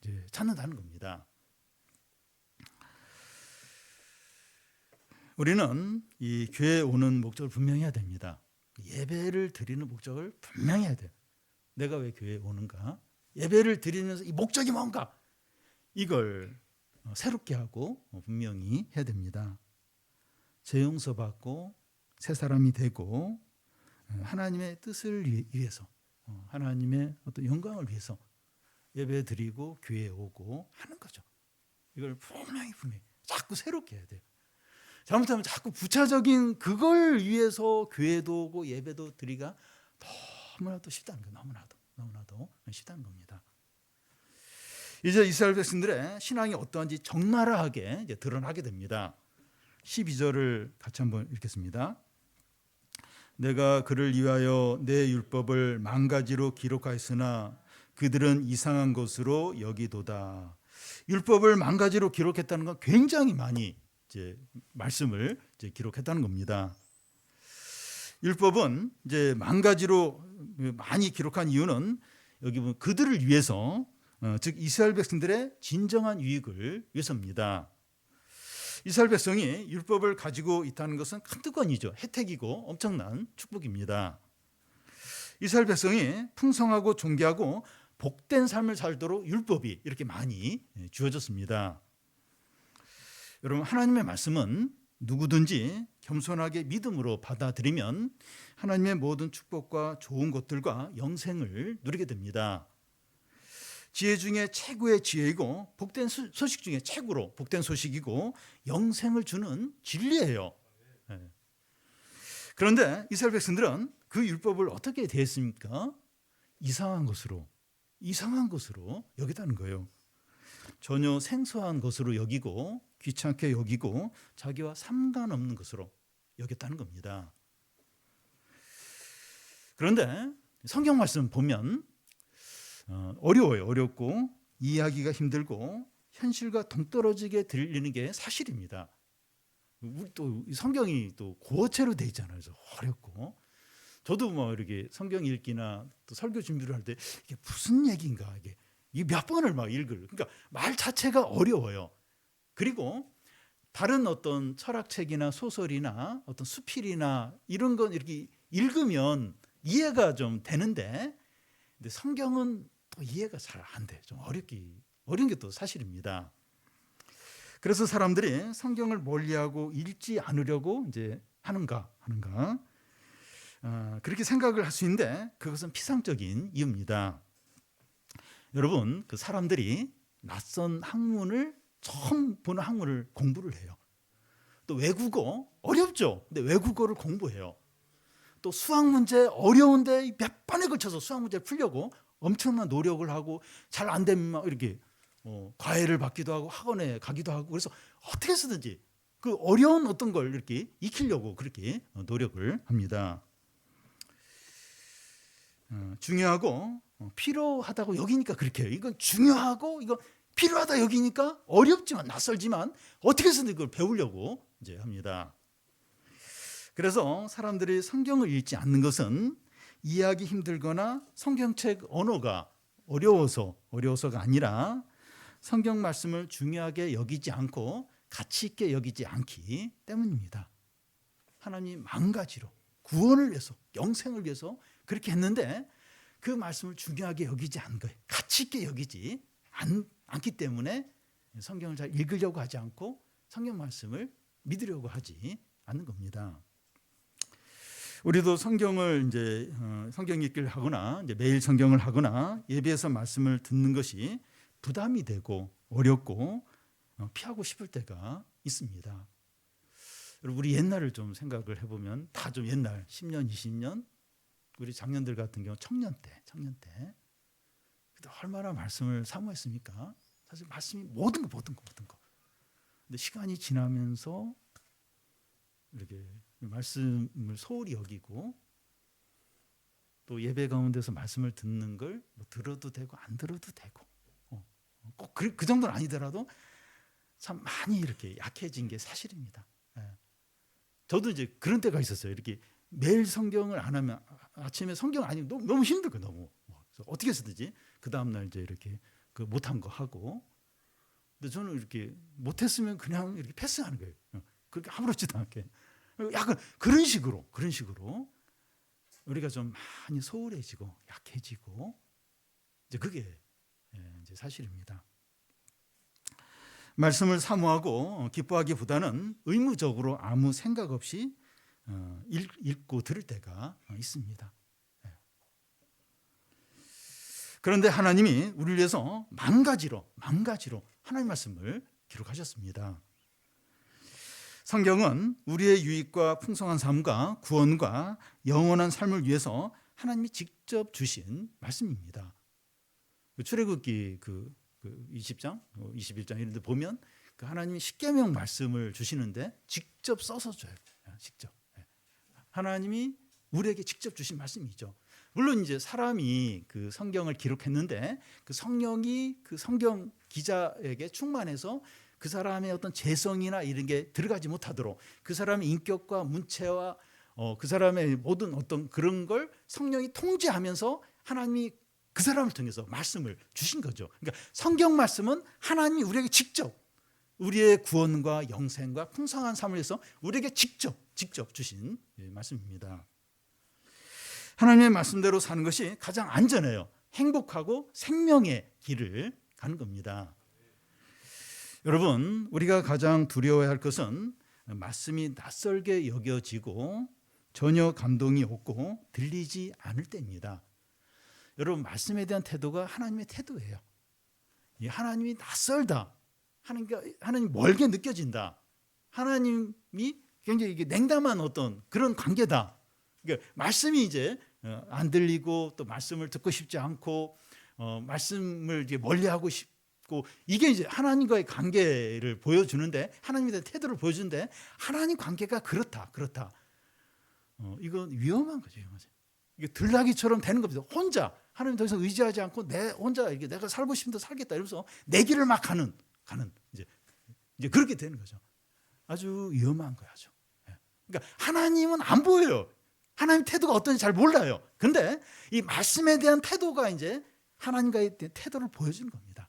이제 찾는다는 겁니다. 우리는 이 교회에 오는 목적을 분명히 해야 됩니다. 예배를 드리는 목적을 분명히 해야 돼요. 내가 왜 교회에 오는가? 예배를 드리면서 이 목적이 뭔가? 이걸 새롭게 하고 분명히 해야 됩니다. 죄 용서 받고 새 사람이 되고 하나님의 뜻을 위해서 하나님의 어떤 영광을 위해서 예배 드리고 교회에 오고 하는 거죠. 이걸 분명히 자꾸 새롭게 해야 돼요. 잘못하면 자꾸 부차적인 그걸 위해서 교회도 오고 예배도 드리기가 너무나도 쉽다는 거예요. 너무나도 쉽다는 겁니다. 이제 이스라엘 백성들의 신앙이 어떠한지 적나라하게 이제 드러나게 됩니다. 12절을 같이 한번 읽겠습니다. 내가 그를 위하여 내 율법을 만가지로 기록하였으나 그들은 이상한 것으로 여기도다. 율법을 망가지로 기록했다는 건 굉장히 많이 이제 말씀을 이제 기록했다는 겁니다. 율법은 이제 망가지로 많이 기록한 이유는 여기 보면 그들을 위해서, 즉 이스라엘 백성들의 진정한 유익을 위해서입니다. 이스라엘 백성이 율법을 가지고 있다는 것은 한두 건이죠. 혜택이고 엄청난 축복입니다. 이스라엘 백성이 풍성하고 존귀하고 복된 삶을 살도록 율법이 이렇게 많이 주어졌습니다. 여러분, 하나님의 말씀은 누구든지 겸손하게 믿음으로 받아들이면 하나님의 모든 축복과 좋은 것들과 영생을 누리게 됩니다. 지혜 중에 최고의 지혜이고 복된 소식 중에 최고로 복된 소식이고 영생을 주는 진리예요. 그런데 이스라엘 백성들은 그 율법을 어떻게 대했습니까? 이상한 것으로 여기다는 거예요. 전혀 생소한 것으로 여기고 귀찮게 여기고 자기와 상관없는 것으로 여겼다는 겁니다. 그런데 성경 말씀 보면 어려워요. 어렵고 이해하기가 힘들고 현실과 동떨어지게 들리는 게 사실입니다. 또 성경이 또 고어체로 돼 있잖아요. 그래서 어렵고, 저도 뭐 이렇게 성경 읽기나 또 설교 준비를 할 때 이게 무슨 얘기인가, 이게 몇 번을 막 읽을, 그러니까 말 자체가 어려워요. 그리고 다른 어떤 철학책이나 소설이나 어떤 수필이나 이런 건 이렇게 읽으면 이해가 좀 되는데, 근데 성경은 또 이해가 잘 안 돼. 좀 어려운 게 또 사실입니다. 그래서 사람들이 성경을 멀리하고 읽지 않으려고 이제 하는가 그렇게 생각을 할 수 있는데, 그것은 피상적인 이유입니다. 여러분, 그 사람들이 낯선 학문을 처음 보는 학문을 공부를 해요. 또 외국어 어렵죠. 근데 외국어를 공부해요. 또 수학 문제 어려운데 몇 번에 걸쳐서 수학 문제를 풀려고 엄청난 노력을 하고, 잘 안 되면 막 이렇게 과외를 받기도 하고 학원에 가기도 하고, 그래서 어떻게 해서든지 그 어려운 어떤 걸 이렇게 익히려고 그렇게 노력을 합니다. 중요하고 필요하다고 여기니까 그렇게 해요. 이건 중요하고 이거 필요하다 여기니까 어렵지만 낯설지만 어떻게 해서든 이걸 배우려고 이제 합니다. 그래서 사람들이 성경을 읽지 않는 것은 이해하기 힘들거나 성경책 언어가 어려워서가 아니라 성경 말씀을 중요하게 여기지 않고 가치 있게 여기지 않기 때문입니다. 하나님 망가지로 구원을 위해서, 영생을 위해서 그렇게 했는데 그 말씀을 중요하게 여기지 않은 거예요. 가치 있게 여기지 않기 때문에 성경을 잘 읽으려고 하지 않고 성경 말씀을 믿으려고 하지 않는 겁니다. 우리도 성경을 이제 성경 읽기를 하거나 이제 매일 성경을 하거나 예배에서 말씀을 듣는 것이 부담이 되고 어렵고 피하고 싶을 때가 있습니다. 우리 옛날을 좀 생각을 해보면 다 좀 옛날 10년, 20년, 우리 장년들 같은 경우 청년 때 그때 얼마나 말씀을 사모했습니까? 사실 말씀이 모든 거. 근데 시간이 지나면서 이렇게 말씀을 소홀히 여기고, 또 예배 가운데서 말씀을 듣는 걸 뭐 들어도 되고 안 들어도 되고, 꼭 그 정도는 아니더라도 참 많이 이렇게 약해진 게 사실입니다. 저도 이제 그런 때가 있었어요. 이렇게 매일 성경을 안 하면 아침에 성경 아니면 너무 힘들고 너무 어떻게 해서든지 그 다음 날 이제 이렇게 그 못한 거 하고, 근데 저는 이렇게 못했으면 그냥 이렇게 패스하는 거예요. 그렇게 아무렇지도 않게 약간 그런 식으로 우리가 좀 많이 소홀해지고 약해지고, 이제 그게 이제 사실입니다. 말씀을 사모하고 기뻐하기보다는 의무적으로 아무 생각 없이 읽고 들을 때가 있습니다. 그런데 하나님이 우리를 위해서 망가지로 하나님 말씀을 기록하셨습니다. 성경은 우리의 유익과 풍성한 삶과 구원과 영원한 삶을 위해서 하나님이 직접 주신 말씀입니다. 출애굽기 20장, 21장 이런 데 보면 그 하나님이 십계명 말씀을 주시는데 직접 써서 줘요. 직접. 하나님이 우리에게 직접 주신 말씀이죠. 물론 이제 사람이 그 성경을 기록했는데 그 성령이 그 성경 기자에게 충만해서 그 사람의 어떤 재성이나 이런 게 들어가지 못하도록 그 사람의 인격과 문체와 그 사람의 모든 어떤 그런 걸 성령이 통제하면서 하나님이 그 사람을 통해서 말씀을 주신 거죠. 그러니까 성경 말씀은 하나님이 우리에게 직접 우리의 구원과 영생과 풍성한 삶을 위해서 우리에게 직접 주신 말씀입니다. 하나님의 말씀대로 사는 것이 가장 안전해요. 행복하고 생명의 길을 가는 겁니다. 여러분, 우리가 가장 두려워해야 할 것은 말씀이 낯설게 여겨지고 전혀 감동이 없고 들리지 않을 때입니다. 여러분, 말씀에 대한 태도가 하나님의 태도예요. 하나님이 낯설다. 하나님 멀게 느껴진다. 하나님이 굉장히 이게 냉담한 어떤 그런 관계다. 그러니까 말씀이 이제 안 들리고 또 말씀을 듣고 싶지 않고 말씀을 이제 멀리하고 싶고 이게 이제 하나님과의 관계를 보여주는데 하나님에 대한 태도를 보여주는데 하나님 관계가 그렇다. 이건 위험한 거죠. 이게 들나기처럼 되는 겁니다. 혼자 하나님 더 이상 의지하지 않고 내 혼자 이게 내가 살고 싶은데 살겠다 이러면서 내 길을 막 가는 이제 그렇게 되는 거죠. 아주 위험한 거야. 아주. 그러니까 하나님은 안 보여요. 하나님 태도가 어떤지 잘 몰라요. 그런데 이 말씀에 대한 태도가 이제 하나님과의 태도를 보여주는 겁니다.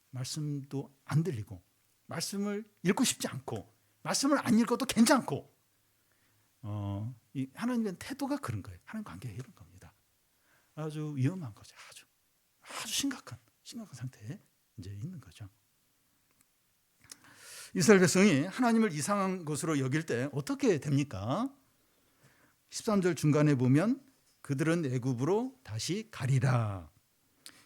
말씀도 안 들리고 말씀을 읽고 싶지 않고 말씀을 안 읽어도 괜찮고 이 하나님의 태도가 그런 거예요. 하나님 관계가 이런 겁니다. 아주 위험한 거죠. 아주 심각한 상태에 이제 있는 거죠. 이스라엘 백성이 하나님을 이상한 것으로 여길 때 어떻게 됩니까? 13절 중간에 보면 그들은 애굽으로 다시 가리라.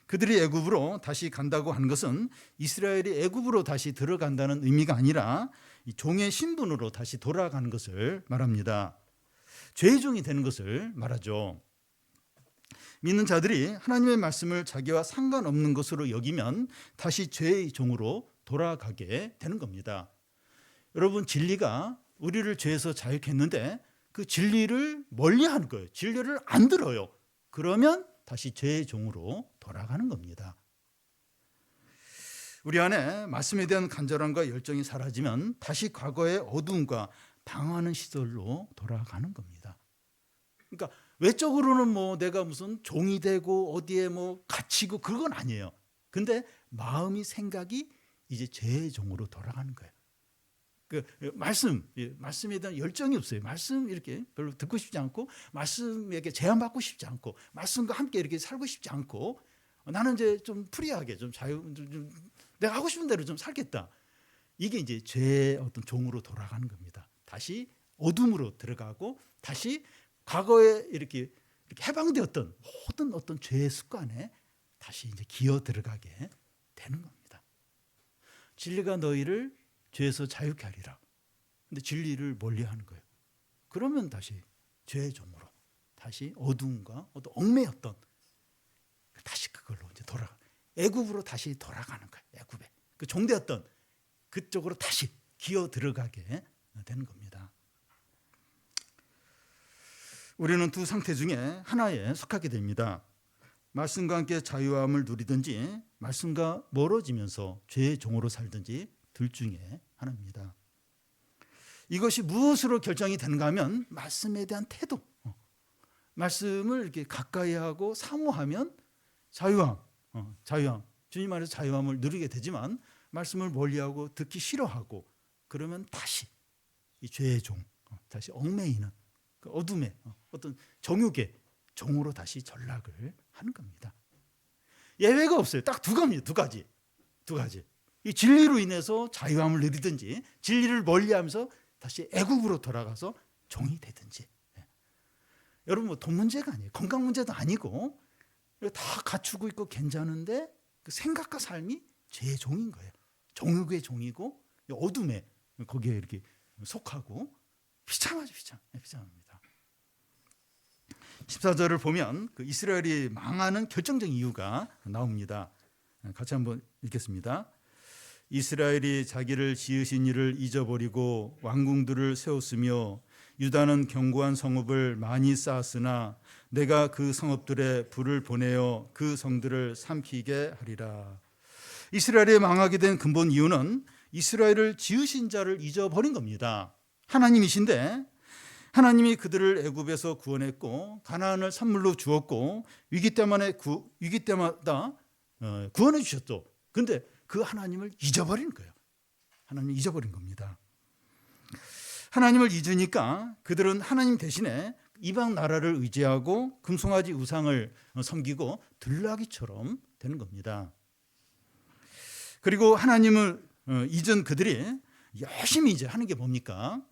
그들이 애굽으로 다시 간다고 하는 것은 이스라엘이 애굽으로 다시 들어간다는 의미가 아니라 종의 신분으로 다시 돌아가는 것을 말합니다. 죄의 종이 되는 것을 말하죠. 믿는 자들이 하나님의 말씀을 자기와 상관없는 것으로 여기면 다시 죄의 종으로 돌아가게 되는 겁니다. 여러분, 진리가 우리를 죄에서 자유케 했는데 그 진리를 멀리하는 거예요. 진리를 안 들어요. 그러면 다시 죄의 종으로 돌아가는 겁니다. 우리 안에 말씀에 대한 간절함과 열정이 사라지면 다시 과거의 어두움과 방황하는 시절로 돌아가는 겁니다. 그러니까 외적으로는 뭐 내가 무슨 종이 되고 어디에 뭐 갇히고 그건 아니에요. 근데 마음이 생각이 이제 죄의 종으로 돌아가는 거예요. 그 말씀에 대한 열정이 없어요. 말씀 이렇게 별로 듣고 싶지 않고 말씀에게 제한받고 싶지 않고 말씀과 함께 이렇게 살고 싶지 않고 나는 이제 좀 프리하게 좀 내가 하고 싶은 대로 좀 살겠다. 이게 이제 죄의 어떤 종으로 돌아가는 겁니다. 다시 어둠으로 들어가고 다시 과거에 이렇게 해방되었던 모든 어떤 죄의 습관에 다시 이제 기어 들어가게 되는 겁니다. 진리가 너희를 죄에서 자유케 하리라. 근데 진리를 멀리하는 거예요. 그러면 다시 죄의 종으로 다시 어두움과 어떤 얽매였던 다시 그걸로 이제 애굽으로 다시 돌아가는 거예요. 애굽에 그 종되었던 그쪽으로 다시 기어 들어가게 되는 겁니다. 우리는 두 상태 중에 하나에 속하게 됩니다. 말씀과 함께 자유함을 누리든지 말씀과 멀어지면서 죄의 종으로 살든지 둘 중에 하나입니다. 이것이 무엇으로 결정이 되는가 하면 말씀에 대한 태도. 말씀을 이렇게 가까이 하고 사모하면 자유함. 주님 안에서 자유함을 누리게 되지만 말씀을 멀리하고 듣기 싫어하고 그러면 다시 이 죄의 종, 다시 얽매이는 그 어둠의 어떤 정욕의 종으로 다시 전락을 하는 겁니다. 예외가 없어요. 딱 두 가지. 이 진리로 인해서 자유함을 누리든지 진리를 멀리하면서 다시 애굽으로 돌아가서 종이 되든지. 여러분 뭐 돈 문제가 아니에요. 건강 문제도 아니고 다 갖추고 있고 괜찮은데 그 생각과 삶이 죄의 종인 거예요. 정욕의 종이고 어둠에 거기에 이렇게 속하고 비참합니다. 14절을 보면 그 이스라엘이 망하는 결정적인 이유가 나옵니다. 같이 한번 읽겠습니다. 이스라엘이 자기를 지으신 이를 잊어버리고 왕궁들을 세웠으며 유다는 견고한 성읍을 많이 쌓았으나 내가 그 성읍들에 불을 보내어 그 성들을 삼키게 하리라. 이스라엘이 망하게 된 근본 이유는 이스라엘을 지으신 자를 잊어버린 겁니다. 하나님이신데 하나님이 그들을 애굽에서 구원했고 가나안을 선물로 주었고 위기 때마다 구원해 주셨죠. 그런데 그 하나님을 잊어버린 거예요. 하나님을 잊어버린 겁니다. 하나님을 잊으니까 그들은 하나님 대신에 이방 나라를 의지하고 금송아지 우상을 섬기고 들나귀처럼 되는 겁니다. 그리고 하나님을 잊은 그들이 열심히 이제 하는 게 뭡니까?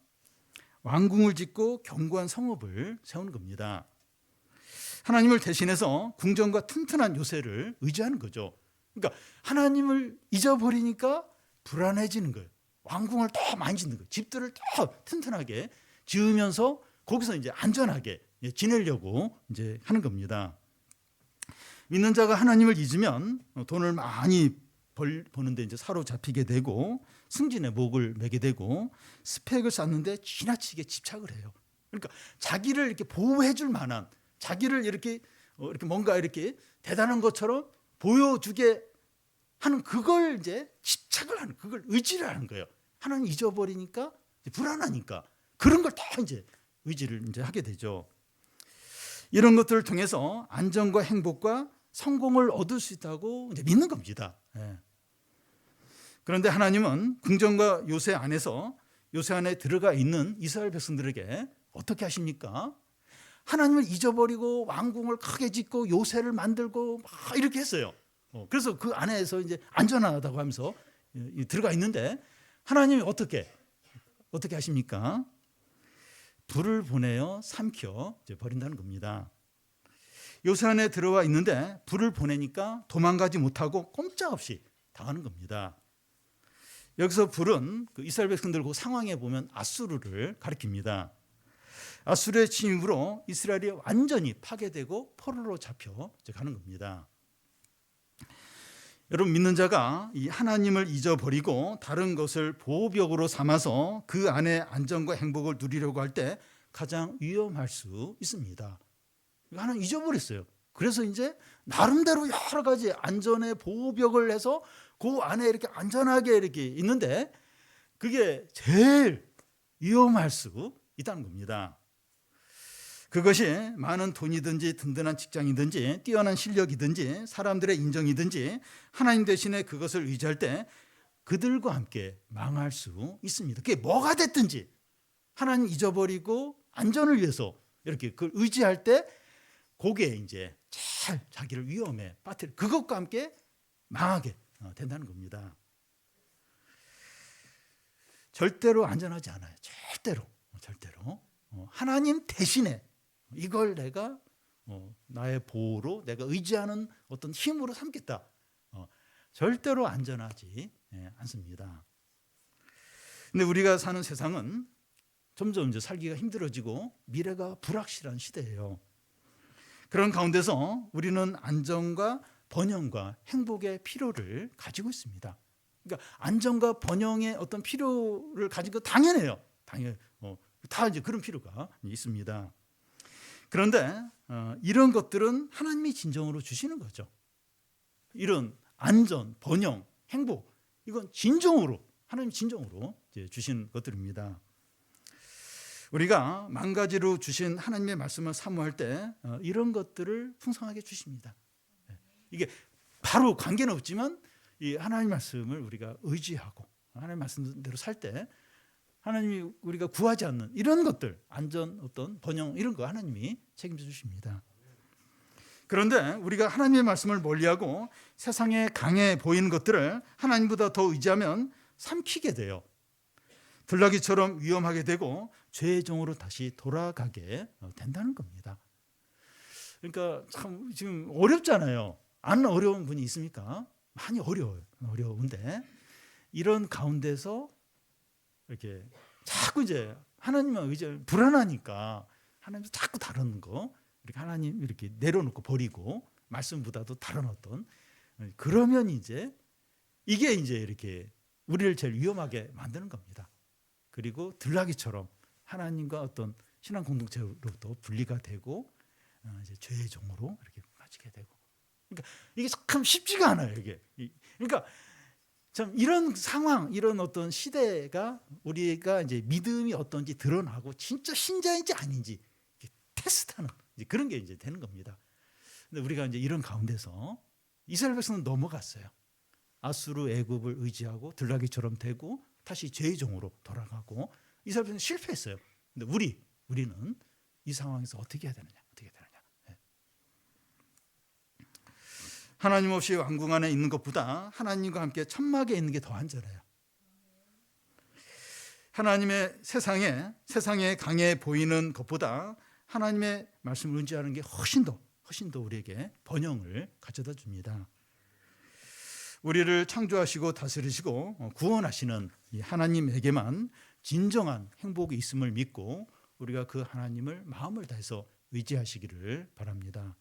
왕궁을 짓고 견고한 성읍을 세우는 겁니다. 하나님을 대신해서 궁정과 튼튼한 요새를 의지하는 거죠. 그러니까 하나님을 잊어버리니까 불안해지는 거예요. 왕궁을 더 많이 짓는 거예요. 집들을 더 튼튼하게 지으면서 거기서 이제 안전하게 지내려고 이제 하는 겁니다. 믿는 자가 하나님을 잊으면 돈을 많이 버는데 이제 사로잡히게 되고 승진의 목을 매게 되고 스펙을 쌓는데 지나치게 집착을 해요. 그러니까 자기를 이렇게 보호해 줄 만한, 자기를 이렇게 뭔가 이렇게 대단한 것처럼 보여주게 하는 그걸 이제 집착을 하는, 그걸 의지를 하는 거예요. 하나님 잊어버리니까 불안하니까 그런 걸 다 이제 의지를 이제 하게 되죠. 이런 것들을 통해서 안정과 행복과 성공을 얻을 수 있다고 이제 믿는 겁니다. 그런데 하나님은 궁정과 요새 안에서 요새 안에 들어가 있는 이스라엘 백성들에게 어떻게 하십니까? 하나님을 잊어버리고 왕궁을 크게 짓고 요새를 만들고 막 이렇게 했어요. 그래서 그 안에서 이제 안전하다고 하면서 들어가 있는데 하나님이 어떻게 하십니까? 불을 보내어 삼켜 버린다는 겁니다. 요새 안에 들어와 있는데 불을 보내니까 도망가지 못하고 꼼짝없이 당하는 겁니다. 여기서 불은 그 이스라엘 백성들 그 상황에 보면 아수르를 가리킵니다. 아수르의 침입으로 이스라엘이 완전히 파괴되고 포로로 잡혀 가는 겁니다. 여러분, 믿는 자가 이 하나님을 잊어버리고 다른 것을 보호벽으로 삼아서 그 안에 안정과 행복을 누리려고 할 때 가장 위험할 수 있습니다. 하나님 잊어버렸어요. 그래서 이제 나름대로 여러 가지 안전의 보호벽을 해서 그 안에 이렇게 안전하게 이렇게 있는데 그게 제일 위험할 수 있다는 겁니다. 그것이 많은 돈이든지 든든한 직장이든지 뛰어난 실력이든지 사람들의 인정이든지 하나님 대신에 그것을 의지할 때 그들과 함께 망할 수 있습니다. 그게 뭐가 됐든지 하나님 잊어버리고 안전을 위해서 이렇게 그걸 의지할 때 그게 이제 잘 자기를 위험에 빠뜨려 그것과 함께 망하게 된다는 겁니다. 절대로 안전하지 않아요. 절대로. 하나님 대신에 이걸 내가 나의 보호로 내가 의지하는 어떤 힘으로 삼겠다. 절대로 안전하지 않습니다. 근데 우리가 사는 세상은 점점 이제 살기가 힘들어지고 미래가 불확실한 시대예요. 그런 가운데서 우리는 안정과 번영과 행복의 필요를 가지고 있습니다. 그러니까 안정과 번영의 어떤 필요를 가진 거 당연해요. 다 이제 그런 필요가 있습니다. 그런데 이런 것들은 하나님이 진정으로 주시는 거죠. 이런 안전, 번영, 행복 이건 진정으로 하나님 진정으로 주신 것들입니다. 우리가 만가지로 주신 하나님의 말씀을 사모할 때 이런 것들을 풍성하게 주십니다. 이게 바로 관계는 없지만 이 하나님 말씀을 우리가 의지하고 하나님 말씀대로 살 때 하나님이 우리가 구하지 않는 이런 것들, 안전, 어떤 번영 이런 거 하나님이 책임져 주십니다. 그런데 우리가 하나님의 말씀을 멀리하고 세상에 강해 보이는 것들을 하나님보다 더 의지하면 삼키게 돼요. 들나귀처럼 위험하게 되고 죄의 종으로 다시 돌아가게 된다는 겁니다. 그러니까 참 지금 어렵잖아요. 안 어려운 분이 있습니까? 많이 어려운데 이런 가운데서 이렇게 자꾸 이제 하나님만 의지 불안하니까 하나님 자꾸 다른 거 이렇게 하나님 이렇게 내려놓고 버리고 말씀보다도 다른 어떤 그러면 이제 이게 이제 이렇게 우리를 제일 위험하게 만드는 겁니다. 그리고 들나귀처럼 하나님과 어떤 신앙 공동체로부터 분리가 되고 이제 죄의 종으로 이렇게 빠지게 되고. 그러니까 이게 참 쉽지가 않아요. 이게. 그러니까 참 이런 상황, 이런 어떤 시대가 우리가 이제 믿음이 어떤지 드러나고 진짜 신자인지 아닌지 테스트하는 이제 그런 게 이제 되는 겁니다. 근데 우리가 이제 이런 가운데서 이스라엘 백성은 넘어갔어요. 아수르 애굽을 의지하고 들나귀처럼 되고 다시 죄의 종으로 돌아가고 이스라엘 백성은 실패했어요. 근데 우리는 이 상황에서 어떻게 해야 되느냐? 하나님 없이 왕궁 안에 있는 것보다 하나님과 함께 천막에 있는 게 더 안전해요. 하나님의 세상에 강해 보이는 것보다 하나님의 말씀을 의지하는 게 훨씬 더 우리에게 번영을 가져다 줍니다. 우리를 창조하시고 다스리시고 구원하시는 이 하나님에게만 진정한 행복이 있음을 믿고 우리가 그 하나님을 마음을 다해서 의지하시기를 바랍니다.